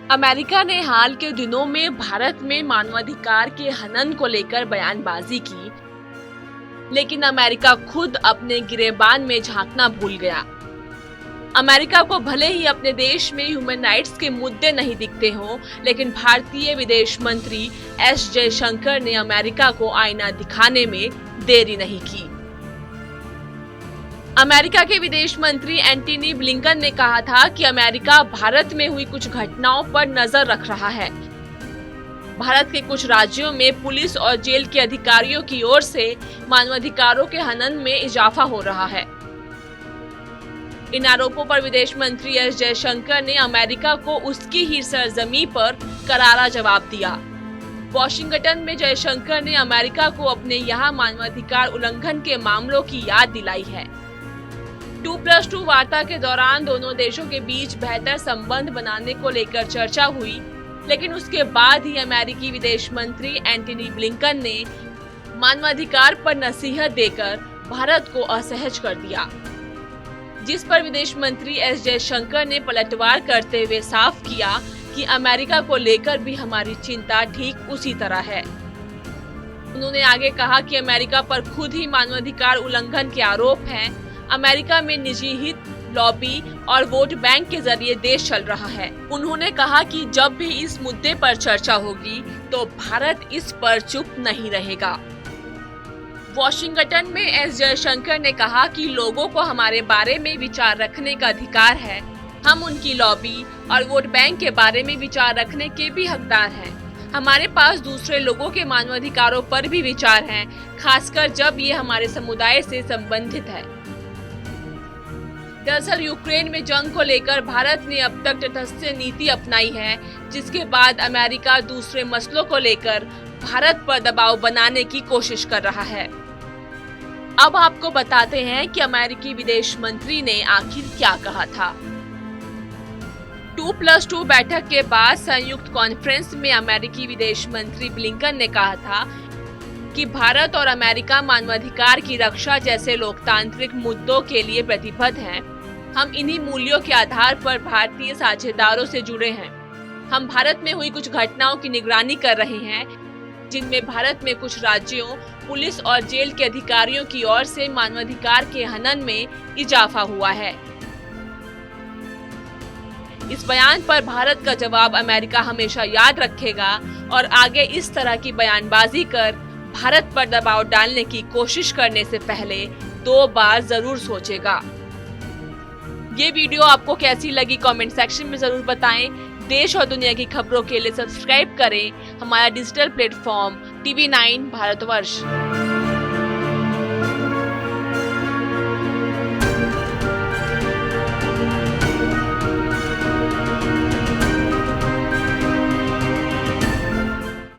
America ने हाल के दिनों में भारत में मानवाधिकार के हनन को लेकर बयानबाजी की, लेकिन अमेरिका खुद अपने गिरेबान में झांकना भूल गया। अमेरिका को भले ही अपने देश में ह्यूमन राइट्स के मुद्दे नहीं दिखते हों, लेकिन भारतीय विदेश मंत्री एस जयशंकर ने अमेरिका को आईना दिखाने में देरी नहीं की। अमेरिका के विदेश मंत्री एंटनी ब्लिंकन ने कहा था कि अमेरिका भारत में हुई कुछ घटनाओं पर नजर रख रहा है। भारत के कुछ राज्यों में पुलिस और जेल के अधिकारियों की ओर से मानवाधिकारों के हनन में इजाफा हो रहा है। इन आरोपों पर विदेश मंत्री एस जयशंकर ने अमेरिका को उसकी ही सरजमी पर करारा जवाब दिया। वॉशिंगटन में जयशंकर ने अमेरिका को अपने यहाँ मानवाधिकार उल्लंघन के मामलों की याद दिलाई है। 2+2 वार्ता के दौरान दोनों देशों के बीच बेहतर संबंध बनाने को लेकर चर्चा हुई, लेकिन उसके बाद ही अमेरिकी विदेश मंत्री एंटनी ब्लिंकन ने मानवाधिकार पर नसीहत देकर भारत को असहज कर दिया, जिस पर विदेश मंत्री एस जयशंकर ने पलटवार करते हुए साफ किया कि अमेरिका को लेकर भी हमारी चिंता ठीक उसी तरह है। उन्होंने आगे कहा कि अमेरिका पर खुद ही मानवाधिकार उल्लंघन के आरोप हैं। अमेरिका में निजी हित, लॉबी और वोट बैंक के जरिए देश चल रहा है। उन्होंने कहा कि जब भी इस मुद्दे पर चर्चा होगी तो भारत इस पर चुप नहीं रहेगा। वॉशिंगटन में एस जयशंकर ने कहा कि लोगों को हमारे बारे में विचार रखने का अधिकार है। हम उनकी लॉबी और वोट बैंक के बारे में विचार रखने के भी हकदार हैं। हमारे पास दूसरे लोगों के मानवाधिकारों पर भी विचार हैं, खासकर जब ये हमारे समुदाय से संबंधित है। दरअसल यूक्रेन में जंग को लेकर भारत ने अब तक तटस्थ नीति अपनाई है, जिसके बाद अमेरिका दूसरे मसलों को लेकर भारत पर दबाव बनाने की कोशिश कर रहा है। अब आपको बताते हैं कि अमेरिकी विदेश मंत्री ने आखिर क्या कहा था। 2+2 बैठक के बाद संयुक्त कॉन्फ्रेंस में अमेरिकी विदेश मंत्री ब्लिंकन ने कहा था कि भारत और अमेरिका मानवाधिकार की रक्षा जैसे लोकतांत्रिक मुद्दों के लिए प्रतिबद्ध हैं। हम इन्हीं मूल्यों के आधार पर भारतीय साझेदारों से जुड़े हैं। हम भारत में हुई कुछ घटनाओं की निगरानी कर रहे हैं, जिनमें भारत में कुछ राज्यों, पुलिस और जेल के अधिकारियों की ओर से मानवाधिकार के हनन में इजाफा हुआ है। इस बयान पर भारत का जवाब अमेरिका हमेशा याद रखेगा और आगे इस तरह की बयानबाजी कर भारत पर दबाव डालने की कोशिश करने से पहले 2 बार जरूर सोचेगा। ये वीडियो आपको कैसी लगी कमेंट सेक्शन में जरूर बताएं। देश और दुनिया की खबरों के लिए सब्सक्राइब करें हमारा डिजिटल प्लेटफॉर्म TV9 भारतवर्ष।